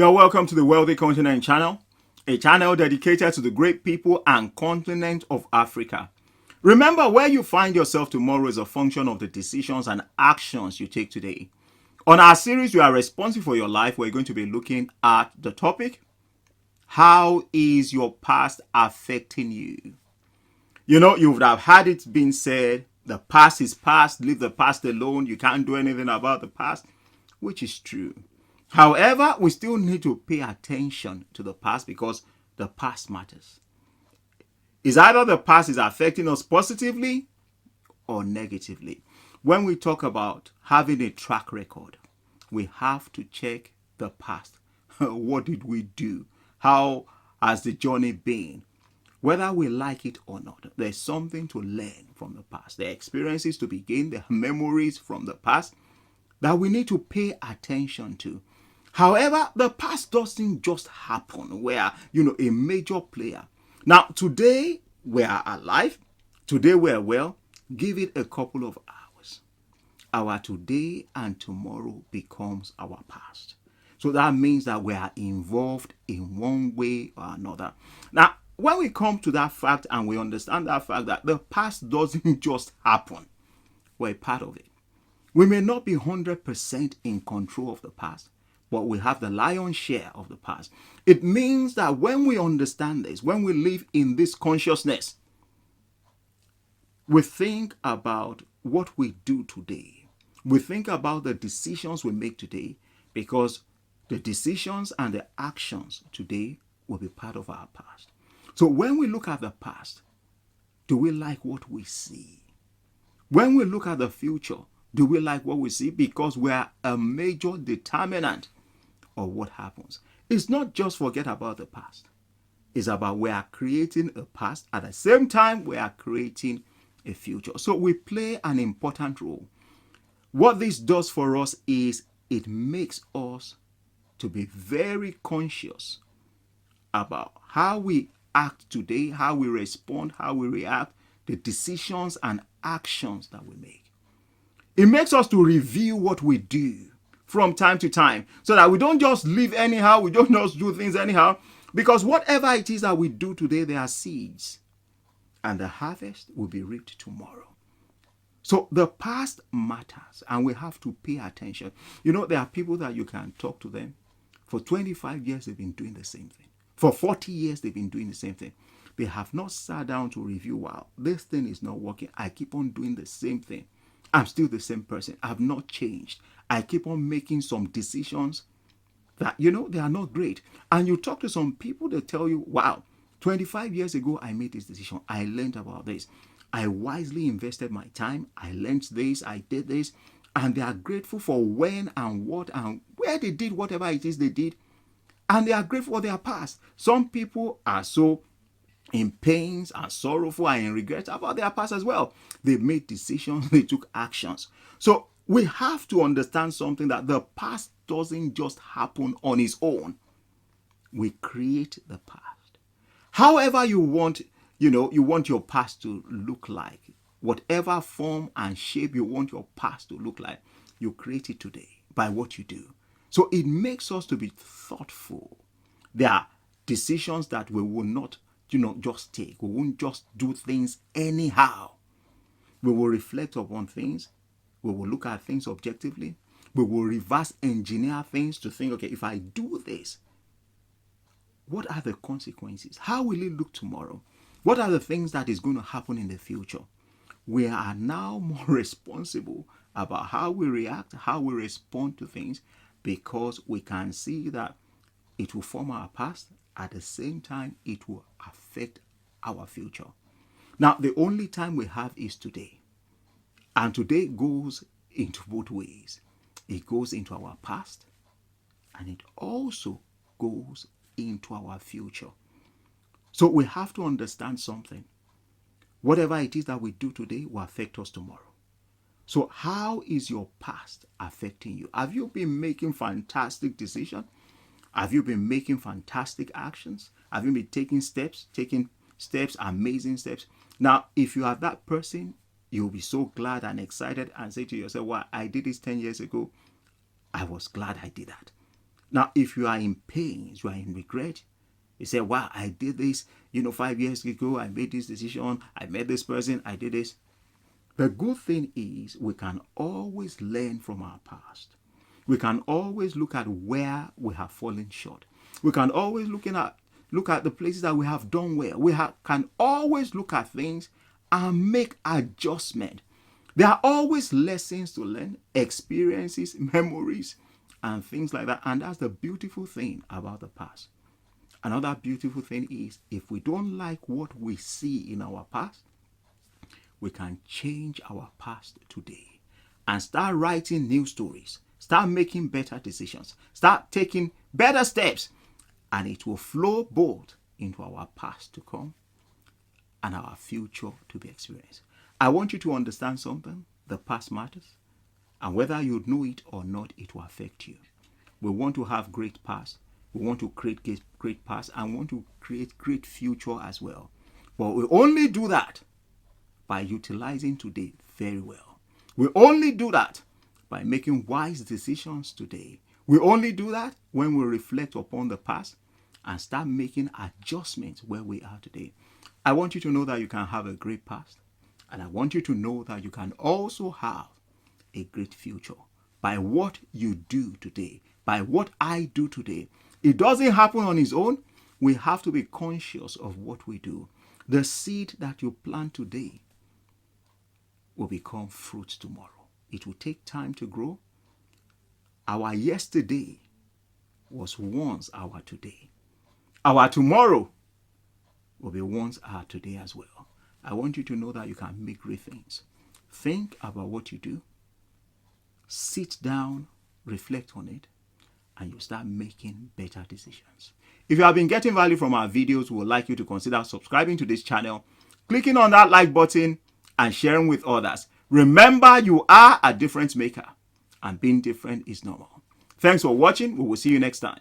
You're welcome to the Wealthy Continent channel, a channel dedicated to the great people and continent of Africa. Remember, where you find yourself tomorrow is a function of the decisions and actions you take today. On our series, You Are Responsible for Your Life, we're going to be looking at the topic, how is your past affecting you? You know, you would have had it being said, the past is past, leave the past alone, you can't do anything about the past, which is true. However, we still need to pay attention to the past because the past matters. It's either the past is affecting us positively or negatively. When we talk about having a track record, we have to check the past. What did we do? How has the journey been? Whether we like it or not, there's something to learn from the past. There are experiences to be gained, there are memories from the past that we need to pay attention to. However, the past doesn't just happen where, a major player. Now, today we are alive. Today we are well. Give it a couple of hours. Our today and tomorrow becomes our past. So that means that we are involved in one way or another. Now, when we come to that fact and we understand that fact that the past doesn't just happen, we're a part of it. We may not be 100% in control of the past, but we have the lion's share of the past. It means that when we understand this, when we live in this consciousness, we think about what we do today. We think about the decisions we make today, because the decisions and the actions today will be part of our past. So when we look at the past, do we like what we see? When we look at the future, do we like what we see? Because we are a major determinant of what happens. It's not just forget about the past. It's about we are creating a past. At the same time, we are creating a future. So we play an important role. What this does for us is it makes us to be very conscious about how we act today, how we respond, how we react, the decisions and actions that we make. It makes us to review what we do from time to time so that we don't just live anyhow, we don't just do things anyhow, because whatever it is that we do today, there are seeds and the harvest will be reaped tomorrow. So the past matters and we have to pay attention. There are people that you can talk to them. For 25 years, they've been doing the same thing. For 40 years, they've been doing the same thing. They have not sat down to review, wow, this thing is not working. I keep on doing the same thing. I'm still the same person. I've not changed. I keep on making some decisions that, they are not great. And you talk to some people, they tell you, wow, 25 years ago, I made this decision. I learned about this. I wisely invested my time. I learned this. I did this. And they are grateful for when and what and where they did whatever it is they did. And they are grateful for their past. Some people are so in pains and sorrowful and in regret about their past as well. They made decisions, they took actions. So we have to understand something, that the past doesn't just happen on its own. We create the past. However you want, you want your past to look like, whatever form and shape you want your past to look like, you create it today by what you do. So it makes us to be thoughtful. There are decisions that we will not just take. We won't just do things anyhow. We will reflect upon things. We will look at things objectively. We will reverse engineer things to think, okay, if I do this, what are the consequences? How will it look tomorrow? What are the things that is going to happen in the future? We are now more responsible about how we react, how we respond to things, because we can see that it will form our past. At the same time, it will affect our future. Now, the only time we have is today. And today goes into both ways. It goes into our past, and it also goes into our future. So we have to understand something. Whatever it is that we do today will affect us tomorrow. So how is your past affecting you? Have you been making fantastic decisions? Have you been making fantastic actions? Have you been taking steps, amazing steps? Now, if you are that person, you'll be so glad and excited and say to yourself, well, I did this 10 years ago. I was glad I did that. Now, if you are in pain, you are in regret, you say, wow, I did this, 5 years ago, I made this decision, I met this person, I did this. The good thing is we can always learn from our past. We can always look at where we have fallen short. We can always look at the places that we have done well. Can always look at things and make adjustment. There are always lessons to learn, experiences, memories, and things like that. And that's the beautiful thing about the past. Another beautiful thing is if we don't like what we see in our past, we can change our past today and start writing new stories, start making better decisions, start taking better steps, and it will flow both into our past to come and our future to be experienced. I want you to understand something. The past matters, and whether you know it or not, it will affect you. We want to have great past. We want to create great past and want to create great future as well. But we only do that by utilizing today very well. We only do that by making wise decisions today. We only do that when we reflect upon the past and start making adjustments where we are today. I want you to know that you can have a great past, and I want you to know that you can also have a great future by what you do today, by what I do today. It doesn't happen on its own. We have to be conscious of what we do. The seed that you plant today will become fruit tomorrow. It will take time to grow. Our yesterday was once our today. Our tomorrow will be once our today as well. I want you to know that you can make great things. Think about what you do. Sit down, reflect on it, and you start making better decisions. If you have been getting value from our videos, we would like you to consider subscribing to this channel, clicking on that like button, and sharing with others. Remember, you are a difference maker, and being different is normal. Thanks for watching. We will see you next time.